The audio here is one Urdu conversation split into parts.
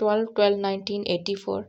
12/12/1984।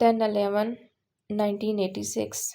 10/11/1986।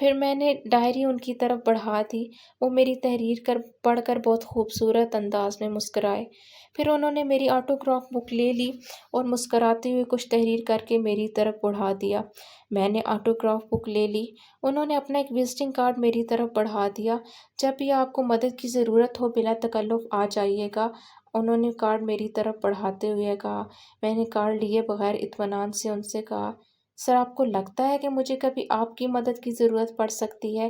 پھر میں نے ڈائری ان کی طرف بڑھا دی۔ وہ میری تحریر پڑھ کر بہت خوبصورت انداز میں مسکرائے۔ پھر انہوں نے میری آٹوگراف بک لے لی اور مسکراتے ہوئے کچھ تحریر کر کے میری طرف بڑھا دیا۔ میں نے آٹوگراف بک لے لی۔ انہوں نے اپنا ایک وزٹنگ کارڈ میری طرف بڑھا دیا۔ جب بھی آپ کو مدد کی ضرورت ہو بلا تکلف آ جائیے گا، انہوں نے کارڈ میری طرف بڑھاتے ہوئے کہا۔ میں نے کارڈ لیے بغیر اطمینان سے ان سے کہا، سر آپ کو لگتا ہے کہ مجھے کبھی آپ کی مدد کی ضرورت پڑ سکتی ہے؟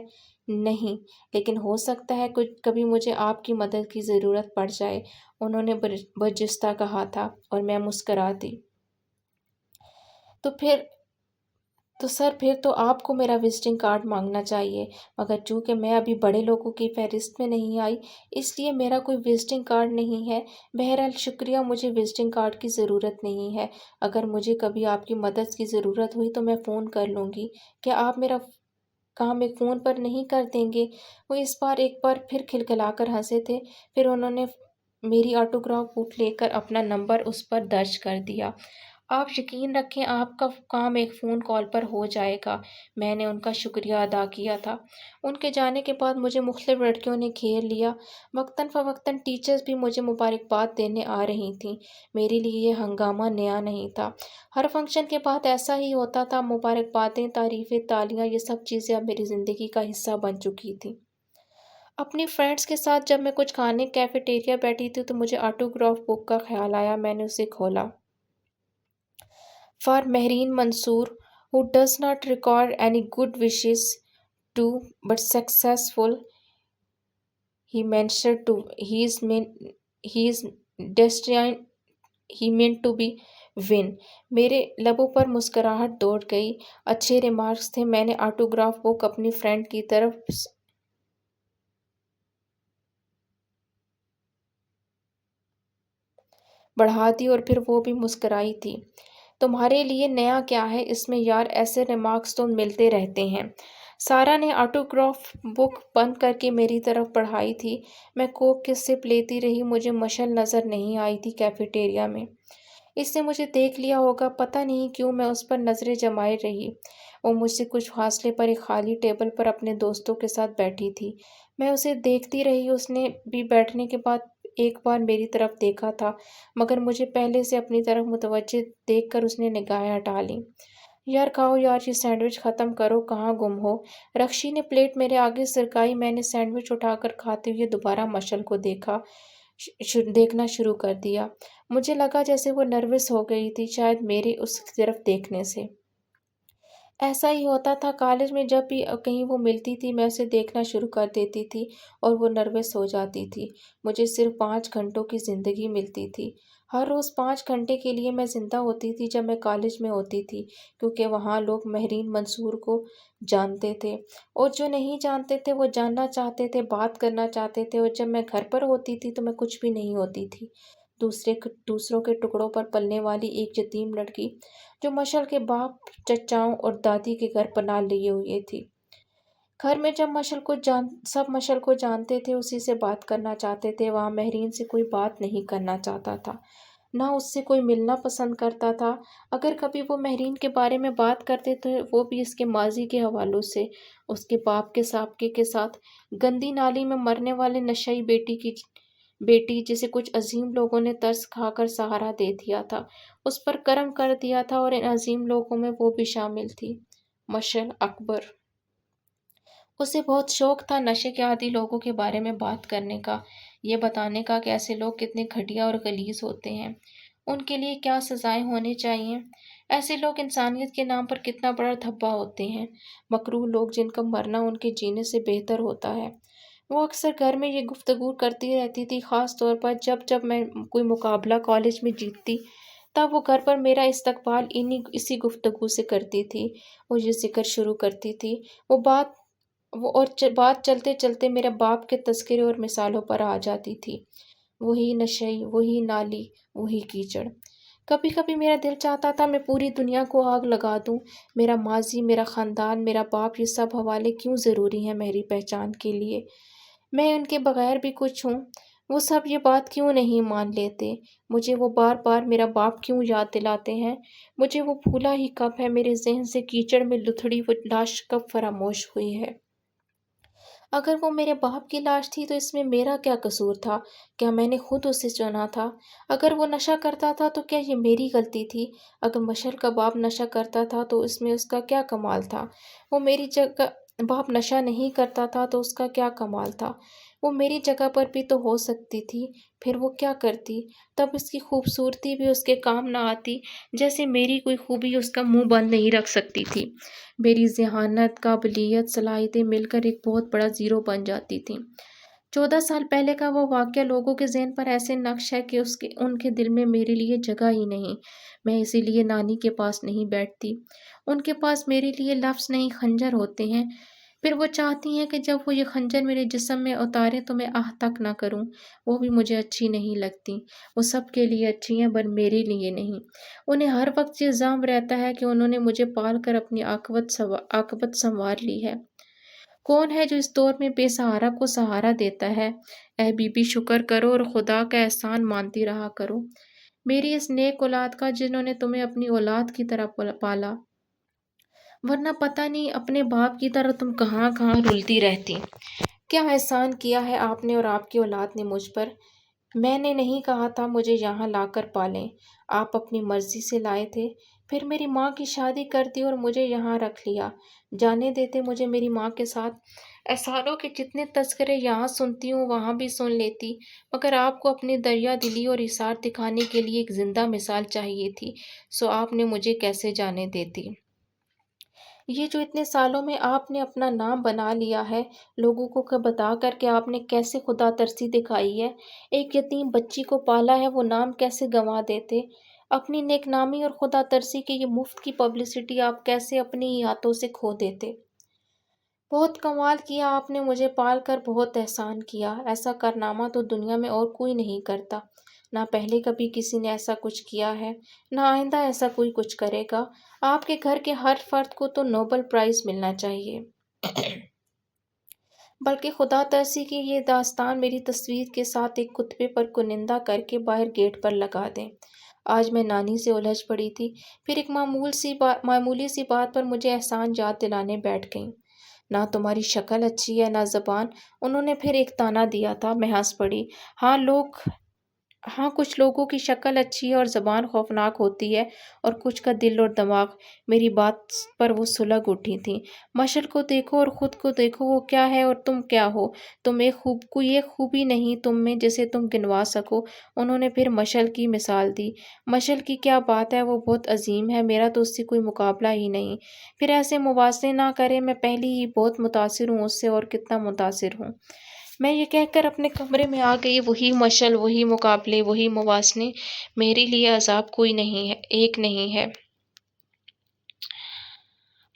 نہیں، لیکن ہو سکتا ہے کبھی مجھے آپ کی مدد کی ضرورت پڑ جائے، انہوں نے برجستہ کہا تھا اور میں مسکرا دی۔ تو سر پھر تو آپ کو میرا وزٹنگ کارڈ مانگنا چاہیے، مگر چونکہ میں ابھی بڑے لوگوں کی فہرست میں نہیں آئی اس لیے میرا کوئی وزٹنگ کارڈ نہیں ہے۔ بہرحال شکریہ، مجھے وزٹنگ کارڈ کی ضرورت نہیں ہے۔ اگر مجھے کبھی آپ کی مدد کی ضرورت ہوئی تو میں فون کر لوں گی۔ کیا آپ میرا کام ایک فون پر نہیں کر دیں گے؟ وہ اس بار ایک بار پھر کھلکھلا کر ہنسے تھے۔ پھر انہوں نے میری آٹوگراف بک لے کر اپنا نمبر اس پر درج کر دیا۔ آپ یقین رکھیں آپ کا کام ایک فون کال پر ہو جائے گا۔ میں نے ان کا شکریہ ادا کیا تھا۔ ان کے جانے کے بعد مجھے مختلف لڑکیوں نے گھیر لیا۔ وقتاً فوقتاً ٹیچرز بھی مجھے مبارکباد دینے آ رہی تھیں۔ میرے لیے یہ ہنگامہ نیا نہیں تھا۔ ہر فنکشن کے بعد ایسا ہی ہوتا تھا۔ مبارکبادیں، تعریفیں، تالیاں، یہ سب چیزیں اب میری زندگی کا حصہ بن چکی تھیں۔ اپنی فرینڈز کے ساتھ جب میں کچھ کھانے کیفیٹیریا بیٹھی تھی تو مجھے آٹوگراف بک کا خیال آیا۔ میں نے اسے کھولا۔ For Mehreen Mansoor, who does not require any good wishes to but successful, he is destined, he meant to be win. میرے لبوں پر مسکراہٹ دوڑ گئی۔ اچھے ریمارکس تھے۔ میں نے آٹوگراف بک اپنی فرینڈ کی طرف بڑھا دی اور پھر وہ بھی مسکرائی تھی۔ تمہارے لیے نیا کیا ہے اس میں یار، ایسے ریمارکس تو ملتے رہتے ہیں۔ سارا نے آٹوگراف بک بند کر کے میری طرف بڑھائی تھی۔ میں کوک کی سپ لیتی رہی۔ مجھے مشل نظر نہیں آئی تھی کیفیٹیریا میں۔ اس نے مجھے دیکھ لیا ہوگا، پتہ نہیں کیوں میں اس پر نظریں جمائے رہی۔ وہ مجھ سے کچھ فاصلے پر ایک خالی ٹیبل پر اپنے دوستوں کے ساتھ بیٹھی تھی۔ میں اسے دیکھتی رہی۔ اس نے بھی بیٹھنے کے بعد ایک بار میری طرف دیکھا تھا، مگر مجھے پہلے سے اپنی طرف متوجہ دیکھ کر اس نے نگاہیں ہٹا لیں۔ یار کھاؤ یار، یہ سینڈوچ ختم کرو، کہاں گم ہو؟ رکشی نے پلیٹ میرے آگے سرکائی۔ میں نے سینڈوچ اٹھا کر کھاتے ہوئے دوبارہ مشل کو دیکھنا شروع کر دیا۔ مجھے لگا جیسے وہ نروس ہو گئی تھی، شاید میرے اس کی طرف دیکھنے سے۔ ایسا ہی ہوتا تھا کالج میں، جب بھی کہیں وہ ملتی تھی میں اسے دیکھنا شروع کر دیتی تھی اور وہ نروس ہو جاتی تھی۔ مجھے صرف 5 گھنٹوں کی زندگی ملتی تھی۔ ہر روز 5 گھنٹے کے لیے میں زندہ ہوتی تھی جب میں کالج میں ہوتی تھی، کیونکہ وہاں لوگ مہرین منصور کو جانتے تھے اور جو نہیں جانتے تھے وہ جاننا چاہتے تھے، بات کرنا چاہتے تھے۔ اور جب میں گھر پر ہوتی تھی تو میں کچھ بھی نہیں ہوتی تھی، دوسروں کے ٹکڑوں پر پلنے والی ایک یتیم لڑکی جو مشل کے باپ، چچاؤں اور دادی کے گھر پناہ لیے ہوئے تھی۔ گھر میں جب سب مشل کو جانتے تھے، اسی سے بات کرنا چاہتے تھے، وہاں مہرین سے کوئی بات نہیں کرنا چاہتا تھا، نہ اس سے کوئی ملنا پسند کرتا تھا۔ اگر کبھی وہ مہرین کے بارے میں بات کرتے تھے وہ بھی اس کے ماضی کے حوالوں سے، اس کے باپ کے سابقے کے ساتھ، گندی نالی میں مرنے والے نشئی بیٹی جسے کچھ عظیم لوگوں نے ترس کھا کر سہارا دے دیا تھا، اس پر کرم کر دیا تھا، اور ان عظیم لوگوں میں وہ بھی شامل تھی، مشل اکبر۔ اسے بہت شوق تھا نشے کے عادی لوگوں کے بارے میں بات کرنے کا، یہ بتانے کا کہ ایسے لوگ کتنے گھٹیا اور غلیظ ہوتے ہیں، ان کے لیے کیا سزائیں ہونی چاہیے، ایسے لوگ انسانیت کے نام پر کتنا بڑا دھبا ہوتے ہیں، مکروہ لوگ جن کا مرنا ان کے جینے سے بہتر ہوتا ہے۔ وہ اکثر گھر میں یہ گفتگو کرتی رہتی تھی، خاص طور پر جب میں کوئی مقابلہ کالج میں جیتتی تب وہ گھر پر میرا استقبال اسی گفتگو سے کرتی تھی۔ وہ یہ ذکر شروع کرتی تھی، اور بات چلتے چلتے میرے باپ کے تذکرے اور مثالوں پر آ جاتی تھی، وہی نشئی، وہی نالی، وہی کیچڑ۔ کبھی کبھی میرا دل چاہتا تھا میں پوری دنیا کو آگ لگا دوں، میرا ماضی، میرا خاندان، میرا باپ، یہ سب حوالے کیوں ضروری ہیں میری پہچان کے لیے؟ میں ان کے بغیر بھی کچھ ہوں۔ وہ سب یہ بات کیوں نہیں مان لیتے؟ مجھے وہ بار بار میرا باپ کیوں یاد دلاتے ہیں؟ مجھے وہ بھولا ہی کب ہے؟ میرے ذہن سے کیچڑ میں لتھڑی وہ لاش کب فراموش ہوئی ہے؟ اگر وہ میرے باپ کی لاش تھی تو اس میں میرا کیا قصور تھا؟ کیا میں نے خود اسے چنا تھا؟ اگر وہ نشہ کرتا تھا تو کیا یہ میری غلطی تھی؟ اگر مشل کا باپ نشہ کرتا تھا تو اس میں اس کا کیا کمال تھا؟ وہ میری جگہ باپ نشہ نہیں کرتا تھا تو اس کا کیا کمال تھا؟ وہ میری جگہ پر بھی تو ہو سکتی تھی، پھر وہ کیا کرتی؟ تب اس کی خوبصورتی بھی اس کے کام نہ آتی، جیسے میری کوئی خوبی اس کا منہ بند نہیں رکھ سکتی تھی۔ میری ذہانت، قابلیت، صلاحیتیں مل کر ایک بہت بڑا زیرو بن جاتی تھیں۔ 14 سال پہلے کا وہ واقعہ لوگوں کے ذہن پر ایسے نقش ہے کہ ان کے دل میں میرے لیے جگہ ہی نہیں۔ میں اسی لیے نانی کے پاس نہیں بیٹھتی۔ ان کے پاس میرے لیے لفظ نہیں خنجر ہوتے ہیں۔ پھر وہ چاہتی ہیں کہ جب وہ یہ خنجر میرے جسم میں اتاریں تو میں آہ تک نہ کروں۔ وہ بھی مجھے اچھی نہیں لگتی۔ وہ سب کے لیے اچھی ہیں پر میرے لیے نہیں۔ انہیں ہر وقت یہ ذم رہتا ہے کہ انہوں نے مجھے پال کر اپنی عاقبت سنوار لی ہے۔ کون ہے جو اس دور میں بے سہارا کو سہارا دیتا ہے؟ اے بی بی، شکر کرو اور خدا کا احسان مانتی رہا کرو، میری اس نیک اولاد کا جنہوں نے تمہیں اپنی اولاد کی طرح پالا، ورنہ پتہ نہیں اپنے باپ کی طرح تم کہاں کہاں رلتی رہتی۔ کیا احسان کیا ہے آپ نے اور آپ کی اولاد نے مجھ پر؟ میں نے نہیں کہا تھا مجھے یہاں لا کر پالیں، آپ اپنی مرضی سے لائے تھے۔ پھر میری ماں کی شادی کر دی اور مجھے یہاں رکھ لیا۔ جانے دیتے مجھے میری ماں کے ساتھ۔ احسانوں کے جتنے تذکرے یہاں سنتی ہوں وہاں بھی سن لیتی، مگر آپ کو اپنی دریا دلی اور ایثار دکھانے کے لیے ایک زندہ مثال چاہیے تھی، سو آپ نے مجھے کیسے جانے دیتی؟ یہ جو اتنے سالوں میں آپ نے اپنا نام بنا لیا ہے، لوگوں کو بتا کر کہ آپ نے کیسے خدا ترسی دکھائی ہے، ایک یتیم بچی کو پالا ہے، وہ نام کیسے گنوا دیتے؟ اپنی نیک نامی اور خدا ترسی کی یہ مفت کی پبلسٹی آپ کیسے اپنے ہی ہاتھوں سے کھو دیتے؟ بہت کمال کیا آپ نے مجھے پال کر، بہت احسان کیا۔ ایسا کارنامہ تو دنیا میں اور کوئی نہیں کرتا، نہ پہلے کبھی کسی نے ایسا کچھ کیا ہے، نہ آئندہ ایسا کوئی کچھ کرے گا۔ آپ کے گھر کے ہر فرد کو تو نوبل پرائز ملنا چاہیے۔ بلکہ خدا ترسی کی یہ داستان میری تصویر کے ساتھ ایک خطبے پر کنندہ کر کے باہر گیٹ پر لگا دیں۔ آج میں نانی سے الجھ پڑی تھی، پھر ایک معمولی سی بات پر مجھے احسان یاد دلانے بیٹھ گئیں۔ نہ تمہاری شکل اچھی ہے نہ زبان، انہوں نے پھر ایک تانا دیا تھا۔ میں ہنس پڑی۔ ہاں، کچھ لوگوں کی شکل اچھی ہے اور زبان خوفناک ہوتی ہے، اور کچھ کا دل اور دماغ۔ میری بات پر وہ سلگ اٹھی تھیں۔ مشل کو دیکھو اور خود کو دیکھو، وہ کیا ہے اور تم کیا ہو؟ کوئی ایک خوبی نہیں تم میں جسے تم گنوا سکو۔ انہوں نے پھر مشل کی مثال دی۔ مشل کی کیا بات ہے، وہ بہت عظیم ہے، میرا تو اس سے کوئی مقابلہ ہی نہیں۔ پھر ایسے موازنے نہ کریں، میں پہلی ہی بہت متاثر ہوں اس سے، اور کتنا متاثر ہوں۔ میں یہ کہہ کر اپنے کمرے میں آ گئی۔ وہی مشل، وہی مقابلے، وہی موازنے۔ میرے لیے عذاب کوئی نہیں ہے، ایک نہیں ہے۔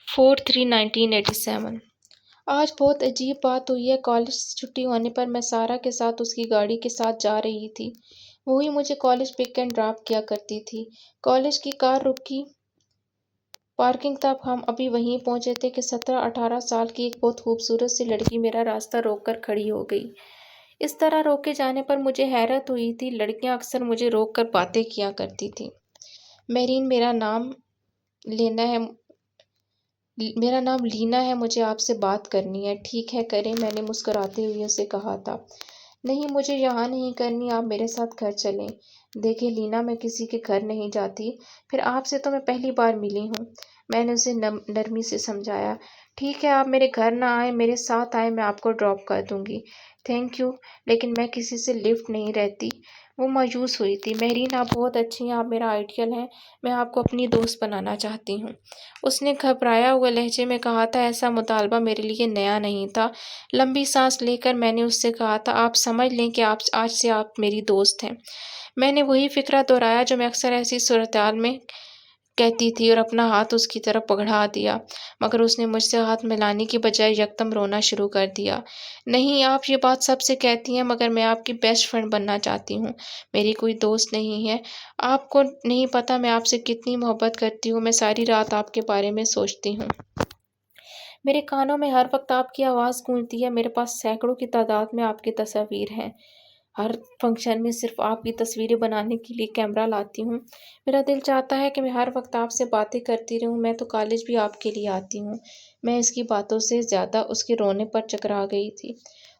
4/3/1987۔ آج بہت عجیب بات ہوئی ہے۔ کالج سے چھٹی ہونے پر میں سارا کے ساتھ اس کی گاڑی کے ساتھ جا رہی تھی۔ وہی مجھے کالج پک اینڈ ڈراپ کیا کرتی تھی۔ کالج کی کار رکی پارکنگ تک، ہم ابھی وہیں پہنچے تھے کہ 17-18 سال کی ایک بہت خوبصورت سی لڑکی میرا راستہ روک کر کھڑی ہو گئی۔ اس طرح روکے جانے پر مجھے حیرت ہوئی تھی۔ لڑکیاں اکثر مجھے روک کر باتیں کیا کرتی تھیں۔ میرین، میرا نام لینا ہے، مجھے آپ سے بات کرنی ہے۔ ٹھیک ہے، کریں، میں نے مسکراتے ہوئے اسے کہا تھا۔ نہیں، مجھے یہاں نہیں کرنی، آپ میرے ساتھ گھر چلیں۔ دیکھیں لینا، میں کسی کے گھر نہیں جاتی، پھر آپ سے تو میں پہلی بار ملی ہوں۔ میں نے اسے نرمی سے سمجھایا۔ ٹھیک ہے، آپ میرے گھر نہ آئیں، میرے ساتھ آئیں، میں آپ کو ڈراپ کر دوں گی۔ تھینک یو، لیکن میں کسی سے لفٹ نہیں رہتی۔ وہ مایوس ہوئی تھی۔ مہرین، آپ بہت اچھی ہیں، آپ میرا آئیڈیل ہیں، میں آپ کو اپنی دوست بنانا چاہتی ہوں۔ اس نے گھبرایا ہوا لہجے میں کہا تھا۔ ایسا مطالبہ میرے لیے نیا نہیں تھا۔ لمبی سانس لے کر میں نے اس سے کہا تھا، آپ سمجھ لیں کہ آج سے آپ میری دوست ہیں۔ میں نے وہی فقرہ دہرایا جو میں اکثر ایسی صورتحال میں کہتی تھی، اور اپنا ہاتھ اس کی طرف بڑھا دیا، مگر اس نے مجھ سے ہاتھ ملانے کی بجائے یکدم رونا شروع کر دیا۔ نہیں، آپ یہ بات سب سے کہتی ہیں، مگر میں آپ کی بیسٹ فرینڈ بننا چاہتی ہوں، میری کوئی دوست نہیں ہے۔ آپ کو نہیں پتہ میں آپ سے کتنی محبت کرتی ہوں، میں ساری رات آپ کے بارے میں سوچتی ہوں۔ میرے کانوں میں ہر وقت آپ کی آواز گونجتی ہے، میرے پاس سینکڑوں کی تعداد میں آپ کی تصاویر ہیں۔ ہر فنکشن میں صرف آپ کی تصویریں بنانے کے لیے کیمرہ لاتی ہوں۔ میرا دل چاہتا ہے کہ میں ہر وقت آپ سے باتیں کرتی رہوں، میں تو کالج بھی آپ کے لیے آتی ہوں۔ میں اس کی باتوں سے زیادہ اس کے رونے پر چکرا گئی تھی۔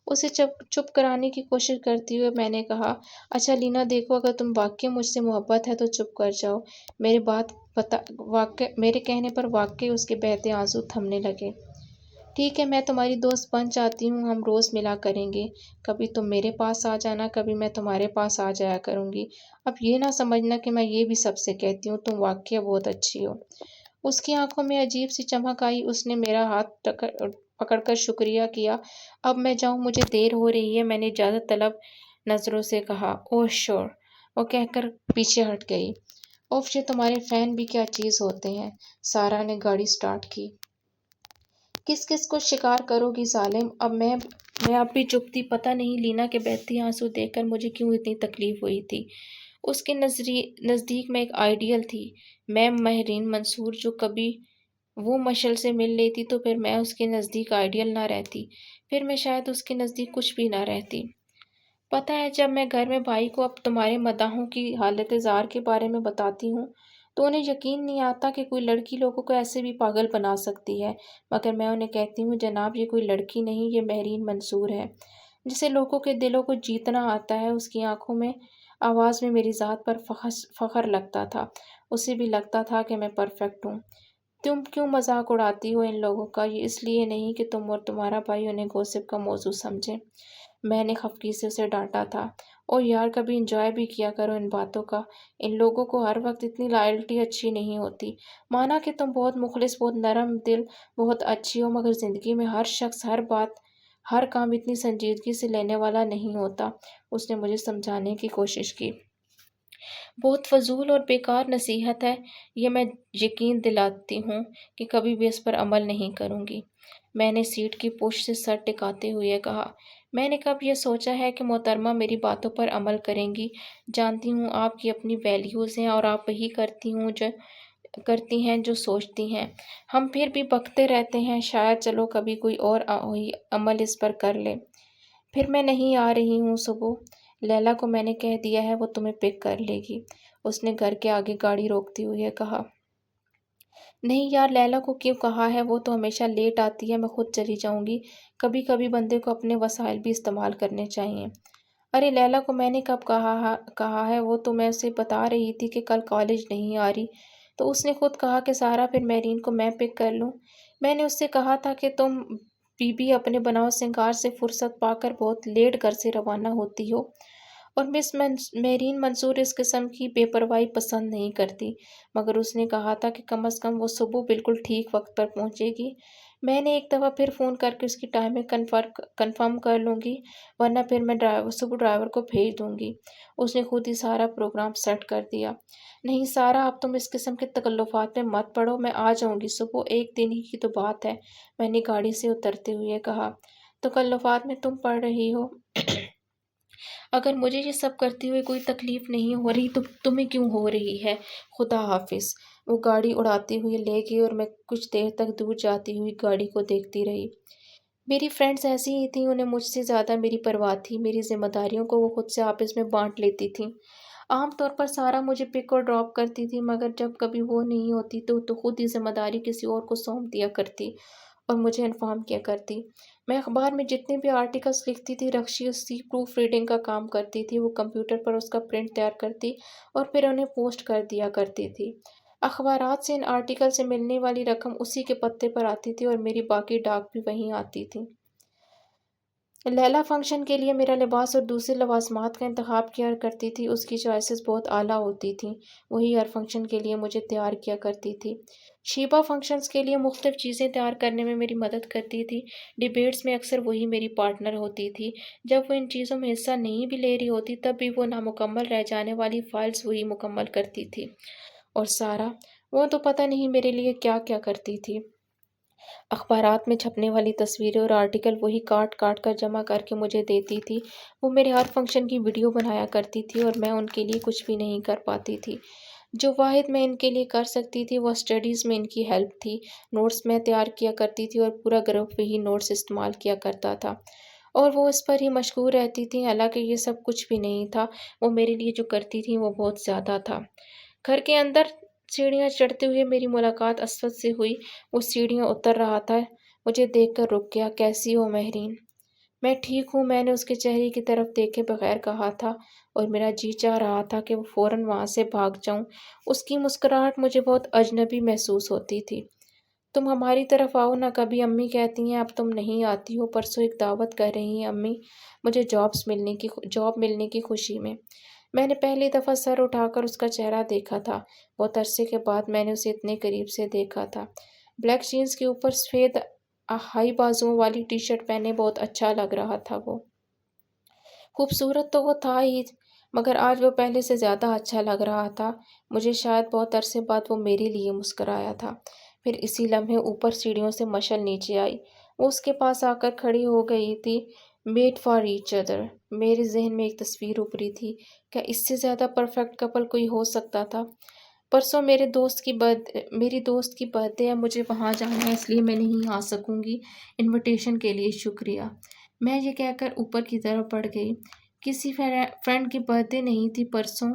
اسے چپ کرانے کی کوشش کرتے ہوئے میں نے کہا، اچھا لینا دیکھو، اگر تم واقعی مجھ سے محبت ہے تو چپ کر جاؤ۔ میرے کہنے پر واقعی اس کے بہتے آنسو تھمنے لگے۔ ٹھیک ہے، میں تمہاری دوست بن جاتی ہوں، ہم روز ملا کریں گے۔ کبھی تم میرے پاس آ جانا، کبھی میں تمہارے پاس آ جایا کروں گی۔ اب یہ نہ سمجھنا کہ میں یہ بھی سب سے کہتی ہوں، تم واقعی بہت اچھی ہو۔ اس کی آنکھوں میں عجیب سی چمک آئی۔ اس نے میرا ہاتھ پکڑ کر شکریہ کیا۔ اب میں جاؤں، مجھے دیر ہو رہی ہے، میں نے اجازت طلب نظروں سے کہا۔ اوہ شور، وہ کہہ کر پیچھے ہٹ گئی۔ اوف، یہ تمہارے فین بھی کیا چیز ہوتے ہیں۔ سارا نے گاڑی سٹارٹ کی۔ کس کس کو شکار کرو گی ظالم۔ اب بھی چپ تھی۔ پتہ نہیں لینا کے بہتے آنسو دیکھ کر مجھے کیوں اتنی تکلیف ہوئی تھی۔ اس کے نزدیک میں ایک آئیڈیل تھی، میں مہرین منصور، جو کبھی وہ مشعل سے مل لیتی تو پھر میں اس کے نزدیک آئیڈیل نہ رہتی، پھر میں شاید اس کے نزدیک کچھ بھی نہ رہتی۔ پتہ ہے، جب میں گھر میں بھائی کو اب تمہارے مداحوں کی حالت زار کے بارے میں بتاتی ہوں تو انہیں یقین نہیں آتا کہ کوئی لڑکی لوگوں کو ایسے بھی پاگل بنا سکتی ہے، مگر میں انہیں کہتی ہوں، جناب یہ کوئی لڑکی نہیں، یہ مہرین منصور ہے، جسے لوگوں کے دلوں کو جیتنا آتا ہے۔ اس کی آنکھوں میں، آواز میں میری ذات پر فخر لگتا تھا۔ اسے بھی لگتا تھا کہ میں پرفیکٹ ہوں۔ تم کیوں مذاق اڑاتی ہو ان لوگوں کا؟ یہ اس لیے نہیں کہ تم اور تمہارا بھائی انہیں گوسپ کا موضوع سمجھیں، میں نے خفگی سے اسے ڈانٹا تھا۔ او یار، کبھی انجوائے بھی کیا کرو ان باتوں کا۔ ان لوگوں کو ہر وقت اتنی لائلٹی اچھی نہیں ہوتی۔ مانا کہ تم بہت مخلص، بہت نرم دل، بہت اچھی ہو، مگر زندگی میں ہر شخص ہر بات، ہر کام اتنی سنجیدگی سے لینے والا نہیں ہوتا۔ اس نے مجھے سمجھانے کی کوشش کی۔ بہت فضول اور بیکار نصیحت ہے یہ، میں یقین دلاتی ہوں کہ کبھی بھی اس پر عمل نہیں کروں گی۔ میں نے سیٹ کی پشت سے سر ٹکاتے ہوئے کہا، میں نے کب یہ سوچا ہے کہ محترمہ میری باتوں پر عمل کریں گی؟ جانتی ہوں آپ کی اپنی ویلیوز ہیں اور آپ وہی کرتی ہیں جو سوچتی ہیں۔ ہم پھر بھی بکتے رہتے ہیں، شاید چلو کبھی کوئی اور عمل اس پر کر لے۔ پھر میں نہیں آ رہی ہوں صبح، لیلا کو میں نے کہہ دیا ہے، وہ تمہیں پک کر لے گی۔ اس نے گھر کے آگے گاڑی روکتے ہوئے کہا۔ نہیں یار، لیلا کو کیوں کہا ہے؟ وہ تو ہمیشہ لیٹ آتی ہے، میں خود چلی جاؤں گی۔ کبھی کبھی بندے کو اپنے وسائل بھی استعمال کرنے چاہیے۔ ارے لیلا کو میں نے کب کہا ہے؟ وہ تو میں اسے بتا رہی تھی کہ کل کالج نہیں آ رہی تو اس نے خود کہا کہ سارا پھر مہرین کو میں پک کر لوں۔ میں نے اس سے کہا تھا کہ تم بھی اپنے بناؤ سنگار سے فرصت پا کر بہت لیٹ گھر سے روانہ ہوتی ہو، اور مس مہرین منصور اس قسم کی بے پرواہی پسند نہیں کرتی، مگر اس نے کہا تھا کہ کم از کم وہ صبح بالکل ٹھیک وقت پر پہنچے گی۔ میں نے ایک دفعہ پھر فون کر کے اس کی ٹائمنگ کنفرم کر لوں گی، ورنہ پھر میں صبح ڈرائیور کو بھیج دوں گی۔ اس نے خود ہی سارا پروگرام سیٹ کر دیا۔ نہیں سارا، اب تم اس قسم کے تکلفات میں مت پڑو، میں آ جاؤں گی صبح، ایک دن ہی کی تو بات ہے، میں نے گاڑی سے اترتے ہوئے کہا۔ تکلفات میں تم پڑ رہی ہو؟ اگر مجھے یہ سب کرتے ہوئے کوئی تکلیف نہیں ہو رہی تو تمہیں کیوں ہو رہی ہے؟ خدا حافظ۔ وہ گاڑی اڑاتے ہوئے لے گئی اور میں کچھ دیر تک دور جاتی ہوئی گاڑی کو دیکھتی رہی۔ میری فرینڈز ایسی ہی تھیں، انہیں مجھ سے زیادہ میری پرواہ تھی۔ میری ذمہ داریوں کو وہ خود سے آپس میں بانٹ لیتی تھیں۔ عام طور پر سارا مجھے پک اور ڈراپ کرتی تھی، مگر جب کبھی وہ نہیں ہوتی تو خود ہی ذمہ داری کسی اور کو سونپ دیا کرتی اور مجھے انفارم کیا کرتی۔ میں اخبار میں جتنے بھی آرٹیکلز لکھتی تھی، رکشی اس کی پروف ریڈنگ کا کام کرتی تھی۔ وہ کمپیوٹر پر اس کا پرنٹ تیار کرتی اور پھر انہیں پوسٹ کر دیا کرتی تھی۔ اخبارات سے ان آرٹیکل سے ملنے والی رقم اسی کے پتے پر آتی تھی اور میری باقی ڈاک بھی وہیں آتی تھی۔ لیلا فنکشن کے لیے میرا لباس اور دوسرے لوازمات کا انتخاب کیا کرتی تھی۔ اس کی چوائسز بہت اعلیٰ ہوتی تھیں، وہی ہر فنکشن کے لیے مجھے تیار کیا کرتی تھی۔ شیبہ فنکشنز کے لیے مختلف چیزیں تیار کرنے میں میری مدد کرتی تھی۔ ڈیبیٹس میں اکثر وہی میری پارٹنر ہوتی تھی۔ جب وہ ان چیزوں میں حصہ نہیں بھی لے رہی ہوتی تب بھی وہ نامکمل رہ جانے والی فائلز وہی مکمل کرتی تھی۔ اور سارا، وہ تو پتہ نہیں میرے لیے کیا کیا کرتی تھی۔ اخبارات میں چھپنے والی تصویریں اور آرٹیکل وہی کاٹ کاٹ کر جمع کر کے مجھے دیتی تھی۔ وہ میرے ہر فنکشن کی ویڈیو بنایا کرتی تھی اور میں ان کے لیے کچھ بھی نہیں کر پاتی تھی۔ جو واحد میں ان کے لیے کر سکتی تھی وہ اسٹڈیز میں ان کی ہیلپ تھی۔ نوٹس میں تیار کیا کرتی تھی اور پورا گروپ وہی نوٹس استعمال کیا کرتا تھا۔ اور وہ اس پر ہی مشغول رہتی تھیں، حالانکہ یہ سب کچھ بھی نہیں تھا۔ وہ میرے لیے جو کرتی تھیں وہ بہت زیادہ تھا۔ گھر کے اندر سیڑھیاں چڑھتے ہوئے میری ملاقات اسود سے ہوئی۔ وہ سیڑھیاں اتر رہا تھا، مجھے دیکھ کر رک گیا۔ کیسی ہو مہرین؟ میں ٹھیک ہوں، میں نے اس کے چہرے کی طرف دیکھے بغیر کہا تھا، اور میرا جی چاہ رہا تھا کہ وہ فوراً وہاں سے بھاگ جاؤں۔ اس کی مسکراہٹ مجھے بہت اجنبی محسوس ہوتی تھی۔ تم ہماری طرف آؤ نا، کبھی امی کہتی ہیں اب تم نہیں آتی ہو، پرسوں ایک دعوت کر رہی ہیں امی مجھے جاب ملنے کی خوشی میں۔ میں نے پہلی دفعہ سر اٹھا کر اس کا چہرہ دیکھا تھا۔ بہت عرصے کے بعد میں نے اسے اتنے قریب سے دیکھا تھا۔ بلیک جینز کے اوپر سفید ہائی بازوؤں والی ٹی شرٹ پہنے بہت اچھا لگ رہا تھا۔ وہ خوبصورت تو وہ تھا ہی، مگر آج وہ پہلے سے زیادہ اچھا لگ رہا تھا۔ مجھے شاید بہت عرصے بعد وہ میرے لیے مسکرایا تھا۔ پھر اسی لمحے اوپر سیڑھیوں سے مشعل نیچے آئی۔ وہ اس کے پاس آ کر کھڑی ہو گئی تھی۔ Made for each other. میرے ذہن میں ایک تصویر ابھری تھی، کیا اس سے زیادہ پرفیکٹ کپل کوئی ہو سکتا تھا؟ پرسوں میری دوست کی برتھ ڈے ہے، مجھے وہاں جانا ہے، اس لیے میں نہیں آ سکوں گی۔ انویٹیشن کے لیے شکریہ۔ میں یہ کہہ کر اوپر کی طرف بڑھ گئی۔ کسی فرینڈ کی برتھ ڈے نہیں تھی پرسوں،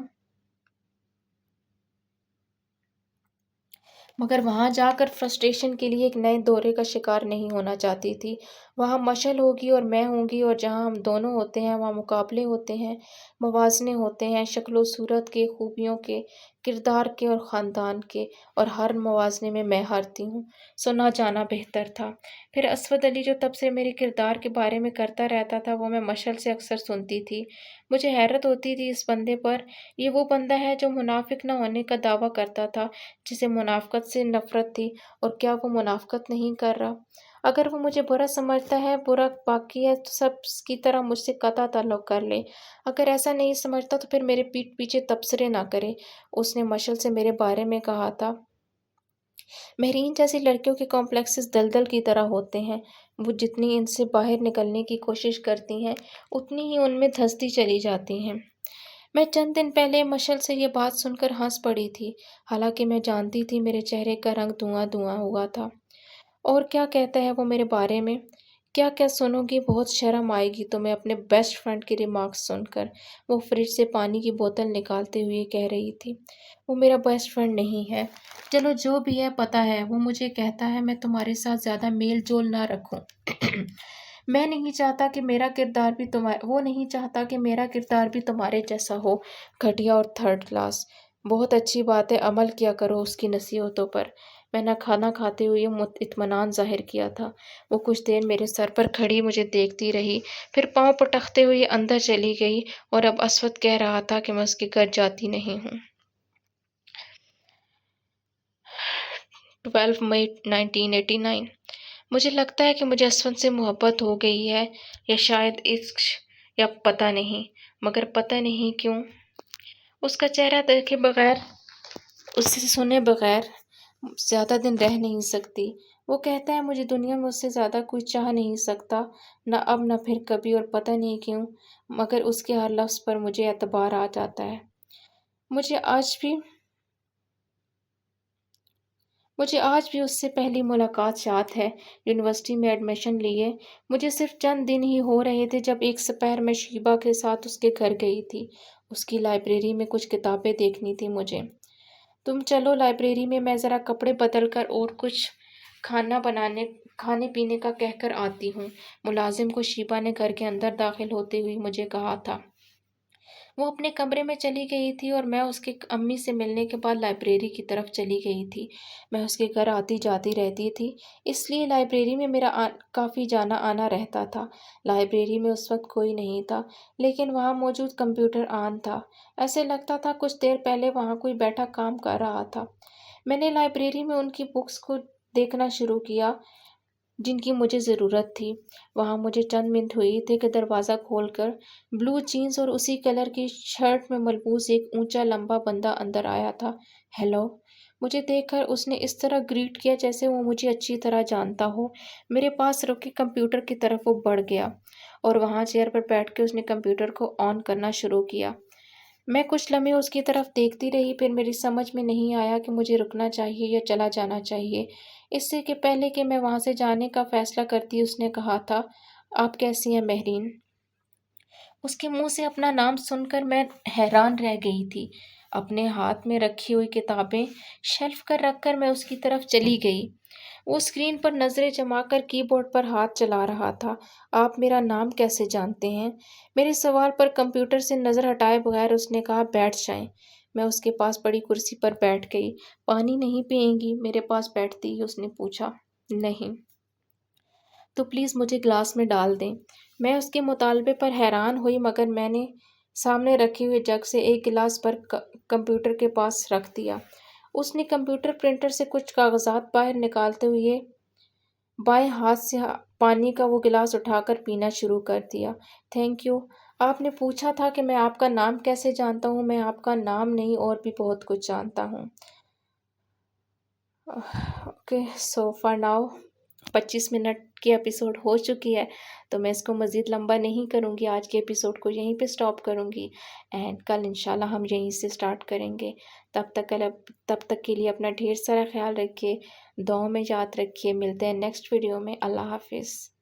مگر وہاں جا کر فرسٹریشن کے لیے ایک نئے دورے کا شکار نہیں ہونا چاہتی تھی۔ وہاں مشعل ہوگی اور میں ہوں گی، اور جہاں ہم دونوں ہوتے ہیں وہاں مقابلے ہوتے ہیں، موازنے ہوتے ہیں، شکل و صورت کے، خوبیوں کے، کردار کے اور خاندان کے، اور ہر موازنے میں میں ہارتی ہوں۔ سو نہ جانا بہتر تھا۔ پھر اسود علی جو تب سے میرے کردار کے بارے میں کرتا رہتا تھا، وہ میں مشعل سے اکثر سنتی تھی۔ مجھے حیرت ہوتی تھی اس بندے پر، یہ وہ بندہ ہے جو منافق نہ ہونے کا دعویٰ کرتا تھا، جسے منافقت سے نفرت تھی، اور کیا وہ منافقت نہیں کر رہا؟ اگر وہ مجھے برا سمجھتا ہے، برا باقی ہے تو سب کی طرح مجھ سے قطع تعلق کر لے۔ اگر ایسا نہیں سمجھتا تو پھر میرے پیٹھ پیچھے تبصرے نہ کرے۔ اس نے مشعل سے میرے بارے میں کہا تھا، مہرین جیسی لڑکیوں کے کمپلیکسز دلدل کی طرح ہوتے ہیں، وہ جتنی ان سے باہر نکلنے کی کوشش کرتی ہیں اتنی ہی ان میں دھنستی چلی جاتی ہیں۔ میں چند دن پہلے مشعل سے یہ بات سن کر ہنس پڑی تھی، حالانکہ میں جانتی تھی میرے چہرے کا رنگ دھواں دھواں ہوا تھا۔ اور کیا کہتا ہے وہ میرے بارے میں؟ کیا کیا سنو گی؟ بہت شرم آئے گی تمہیں اپنے بیسٹ فرینڈ کی ریمارکس سن کر۔ وہ فریج سے پانی کی بوتل نکالتے ہوئے کہہ رہی تھی، وہ میرا بیسٹ فرینڈ نہیں ہے۔ چلو جو بھی ہے پتہ ہے، وہ مجھے کہتا ہے میں تمہارے ساتھ زیادہ میل جول نہ رکھوں۔ میں نہیں چاہتا کہ میرا کردار بھی وہ نہیں چاہتا کہ میرا کردار بھی تمہارے جیسا ہو، گھٹیا اور تھرڈ کلاس۔ بہت اچھی بات ہے، عمل کیا کرو اس کی نصیحتوں پر۔ میں نے کھانا کھاتے ہوئے اطمینان ظاہر کیا تھا۔ وہ کچھ دیر میرے سر پر کھڑی مجھے دیکھتی رہی، پھر پاؤں پٹکتے ہوئے اندر چلی گئی، اور اب اسود کہہ رہا تھا کہ میں اس کے گھر جاتی نہیں ہوں۔ 12 مئی 1989۔ مجھے لگتا ہے کہ مجھے اسود سے محبت ہو گئی ہے، یا شاید عشق، یا پتہ نہیں، مگر پتہ نہیں کیوں اس کا چہرہ دیکھے بغیر، اسے سنے بغیر زیادہ دن رہ نہیں سکتی۔ وہ کہتا ہے مجھے دنیا میں اس سے زیادہ کوئی چاہ نہیں سکتا، نہ اب نہ پھر کبھی، اور پتہ نہیں کیوں، مگر اس کے ہر لفظ پر مجھے اعتبار آ جاتا ہے۔ مجھے آج بھی اس سے پہلی ملاقات یاد ہے۔ یونیورسٹی میں ایڈمیشن لیے مجھے صرف چند دن ہی ہو رہے تھے جب ایک سپہر میں شیبہ کے ساتھ اس کے گھر گئی تھی۔ اس کی لائبریری میں کچھ کتابیں دیکھنی تھی مجھے۔ تم چلو لائبریری میں ذرا کپڑے بدل کر اور کچھ کھانے پینے کا کہہ کر آتی ہوں، ملازم کو شیبہ نے گھر کے اندر داخل ہوتے ہوئے مجھے کہا تھا۔ وہ اپنے کمرے میں چلی گئی تھی، اور میں اس کے امی سے ملنے کے بعد لائبریری کی طرف چلی گئی تھی۔ میں اس کے گھر آتی جاتی رہتی تھی، اس لیے لائبریری میں میرا کافی جانا آنا رہتا تھا۔ لائبریری میں اس وقت کوئی نہیں تھا، لیکن وہاں موجود کمپیوٹر آن تھا۔ ایسے لگتا تھا کچھ دیر پہلے وہاں کوئی بیٹھا کام کر رہا تھا۔ میں نے لائبریری میں ان کی بکس کو دیکھنا شروع کیا جن کی مجھے ضرورت تھی۔ وہاں مجھے چند منٹ ہوئی تھے کہ دروازہ کھول کر بلو جینز اور اسی کلر کی شرٹ میں ملبوس ایک اونچا لمبا بندہ اندر آیا تھا۔ ہیلو! مجھے دیکھ کر اس نے اس طرح گریٹ کیا جیسے وہ مجھے اچھی طرح جانتا ہو۔ میرے پاس رکھ کے کمپیوٹر کی طرف وہ بڑھ گیا، اور وہاں چیئر پر بیٹھ کے اس نے کمپیوٹر کو آن کرنا شروع کیا۔ میں کچھ لمحے اس کی طرف دیکھتی رہی، پھر میری سمجھ میں نہیں آیا کہ مجھے رکنا چاہیے یا چلا جانا چاہیے۔ اس سے کہ پہلے کہ میں وہاں سے جانے کا فیصلہ کرتی اس نے کہا تھا، آپ کیسی ہیں مہرین؟ اس کے منہ سے اپنا نام سن کر میں حیران رہ گئی تھی۔ اپنے ہاتھ میں رکھی ہوئی کتابیں شیلف پر رکھ کر میں اس کی طرف چلی گئی۔ وہ اسکرین پر نظریں جما کر کی بورڈ پر ہاتھ چلا رہا تھا۔ آپ میرا نام کیسے جانتے ہیں؟ میرے سوال پر کمپیوٹر سے نظر ہٹائے بغیر اس نے کہا، بیٹھ جائیں۔ میں اس کے پاس پڑی کرسی پر بیٹھ گئی۔ پانی نہیں پئیں گی؟ میرے پاس بیٹھتی ہی اس نے پوچھا۔ نہیں۔ تو پلیز مجھے گلاس میں ڈال دیں۔ میں اس کے مطالبے پر حیران ہوئی مگر میں نے سامنے رکھے ہوئے جگ سے ایک گلاس پر کمپیوٹر کے پاس رکھ دیا۔ اس نے کمپیوٹر پرنٹر سے کچھ کاغذات باہر نکالتے ہوئے بائیں ہاتھ سے پانی کا وہ گلاس اٹھا کر پینا شروع کر دیا۔ Thank you. آپ نے پوچھا تھا کہ میں آپ کا نام کیسے جانتا ہوں۔ میں آپ کا نام نہیں اور بھی بہت کچھ جانتا ہوں۔ Okay, so for now 25 minute کی ایپیسوڈ ہو چکی ہے، تو میں اس کو مزید لمبا نہیں کروں گی۔ آج کے ایپیسوڈ کو یہیں پہ سٹاپ کروں گی اینڈ کل انشاءاللہ ہم یہیں سے سٹارٹ کریں گے۔ تب تک کے لیے اپنا ڈھیر سارا خیال رکھیے، دعاؤں میں یاد رکھیے۔ ملتے ہیں نیکسٹ ویڈیو میں۔ اللہ حافظ۔